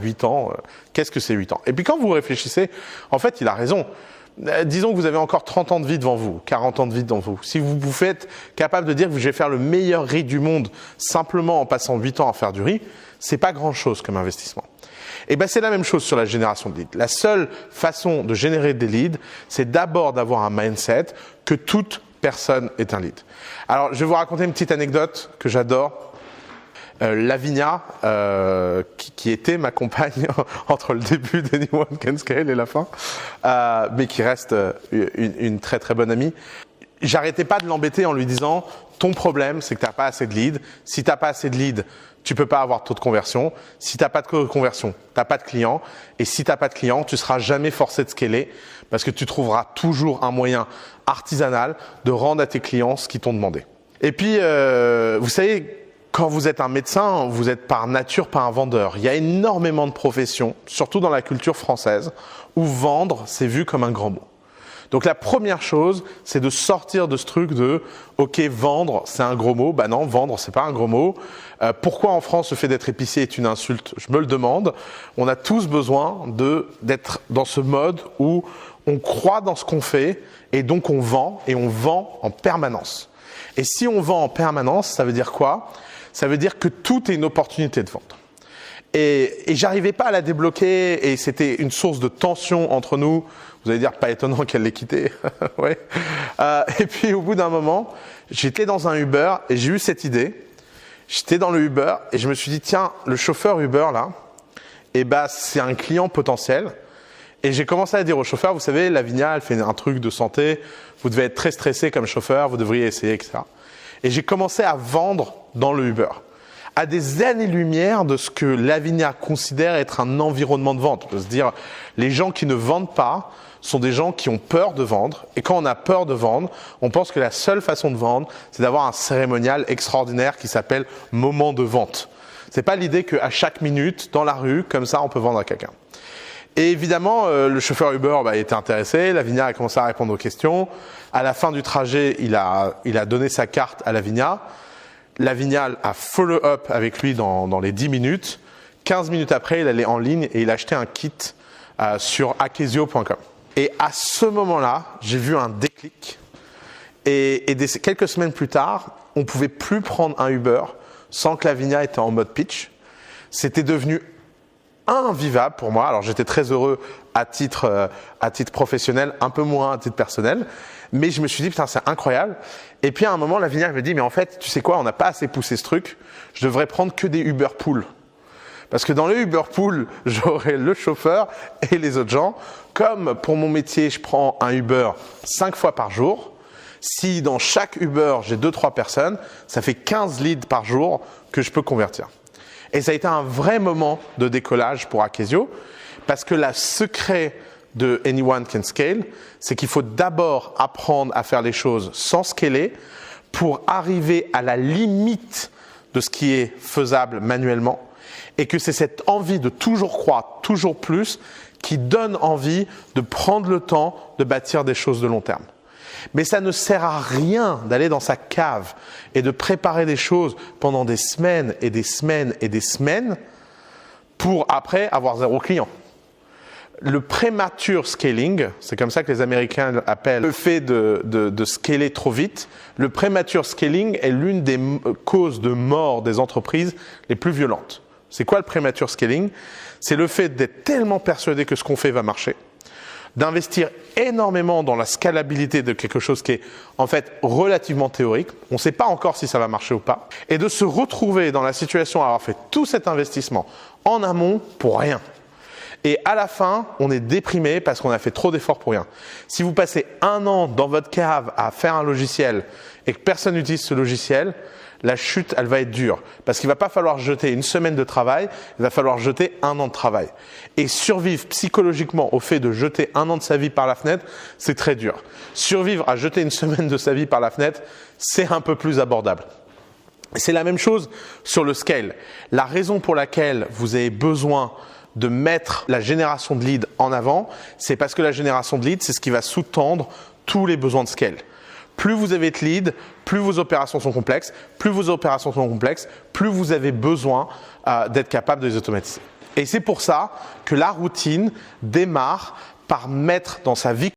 8 ans, qu'est-ce que c'est 8 ans? Et puis quand vous réfléchissez, en fait, il a raison. Disons que vous avez encore 30 ans de vie devant vous, 40 ans de vie devant vous. Si vous vous faites capable de dire que je vais faire le meilleur riz du monde simplement en passant 8 ans à faire du riz, c'est pas grand-chose comme investissement. Et ben c'est la même chose sur la génération de leads. La seule façon de générer des leads, c'est d'abord d'avoir un mindset que toute personne est un lead. Alors, je vais vous raconter une petite anecdote que j'adore. Lavinia, qui était ma compagne entre le début d'Anyone Can Scale et la fin, mais qui reste une très très bonne amie. J'arrêtais pas de l'embêter en lui disant « Ton problème, c'est que tu n'as pas assez de leads. Si tu n'as pas assez de leads, tu peux pas avoir de taux de conversion. Si tu n'as pas de taux de conversion, tu n'as pas de clients. Et si tu n'as pas de clients, tu seras jamais forcé de scaler parce que tu trouveras toujours un moyen artisanal de rendre à tes clients ce qu'ils t'ont demandé. » Et puis, vous savez, quand vous êtes un médecin, vous êtes par nature pas un vendeur. Il y a énormément de professions, surtout dans la culture française, où vendre, c'est vu comme un grand mot. Donc la première chose, c'est de sortir de ce truc de « Ok, vendre, c'est un gros mot ». Bah non, vendre, c'est pas un gros mot. Pourquoi en France, le fait d'être épicier est une insulte? Je me le demande. On a tous besoin d'être dans ce mode où on croit dans ce qu'on fait et donc on vend en permanence. Et si on vend en permanence, ça veut dire quoi? Ça veut dire que tout est une opportunité de vente. Et j'arrivais pas à la débloquer et c'était une source de tension entre nous. Vous allez dire, pas étonnant qu'elle l'ait quitté. Ouais. Et puis au bout d'un moment, j'étais dans un Uber et j'ai eu cette idée. J'étais dans le Uber et je me suis dit, tiens, le chauffeur Uber là, eh ben, c'est un client potentiel. Et j'ai commencé à dire au chauffeur, vous savez, Lavinia, elle fait un truc de santé, vous devez être très stressé comme chauffeur, vous devriez essayer, etc. Et j'ai commencé à vendre dans le Uber, à des années-lumière de ce que Lavinia considère être un environnement de vente. On peut se dire, les gens qui ne vendent pas sont des gens qui ont peur de vendre. Et quand on a peur de vendre, on pense que la seule façon de vendre, c'est d'avoir un cérémonial extraordinaire qui s'appelle moment de vente. C'est pas l'idée qu'à chaque minute, dans la rue, comme ça, on peut vendre à quelqu'un. Et évidemment, le chauffeur Uber était intéressé. Lavinia a commencé à répondre aux questions. À la fin du trajet, il a donné sa carte à Lavinia. Lavinia a follow-up avec lui dans les 10 minutes. 15 minutes après, il allait en ligne et il a acheté un kit sur akesio.com. Et à ce moment-là, j'ai vu un déclic. Et quelques semaines plus tard, on ne pouvait plus prendre un Uber sans que Lavinia était en mode pitch. C'était devenu invivable pour moi. Alors j'étais très heureux à titre professionnel, un peu moins à titre personnel, mais je me suis dit putain c'est incroyable. Et puis à un moment Lavinia me dit mais en fait tu sais quoi, on n'a pas assez poussé ce truc, je devrais prendre que des Uber Pool. Parce que dans le Uber Pool, j'aurai le chauffeur et les autres gens. Comme pour mon métier, je prends un Uber 5 fois par jour. Si dans chaque Uber, j'ai 2-3 personnes, ça fait 15 leads par jour que je peux convertir. Et ça a été un vrai moment de décollage pour Akesio, parce que le secret de Anyone Can Scale, c'est qu'il faut d'abord apprendre à faire les choses sans scaler pour arriver à la limite de ce qui est faisable manuellement, et que c'est cette envie de toujours croître, toujours plus, qui donne envie de prendre le temps de bâtir des choses de long terme. Mais ça ne sert à rien d'aller dans sa cave et de préparer des choses pendant des semaines et des semaines et des semaines pour après avoir 0 client. Le prémature scaling, c'est comme ça que les Américains appellent le fait de scaler trop vite. Le prémature scaling est l'une des causes de mort des entreprises les plus violentes. C'est quoi le prémature scaling? C'est le fait d'être tellement persuadé que ce qu'on fait va marcher, d'investir énormément dans la scalabilité de quelque chose qui est en fait relativement théorique, on ne sait pas encore si ça va marcher ou pas, et de se retrouver dans la situation à avoir fait tout cet investissement en amont pour rien. Et à la fin, on est déprimé parce qu'on a fait trop d'efforts pour rien. Si vous passez 1 an dans votre cave à faire un logiciel et que personne n'utilise ce logiciel, la chute, elle va être dure. Parce qu'il ne va pas falloir jeter 1 semaine de travail, il va falloir jeter 1 an de travail. Et survivre psychologiquement au fait de jeter 1 an de sa vie par la fenêtre, c'est très dur. Survivre à jeter 1 semaine de sa vie par la fenêtre, c'est un peu plus abordable. C'est la même chose sur le scale. La raison pour laquelle vous avez besoin de mettre la génération de leads en avant, c'est parce que la génération de leads, c'est ce qui va sous-tendre tous les besoins de scale. Plus vous avez de leads, plus vos opérations sont complexes, plus vos opérations sont complexes, plus vous avez besoin d'être capable de les automatiser. Et c'est pour ça que la routine démarre par mettre dans sa vie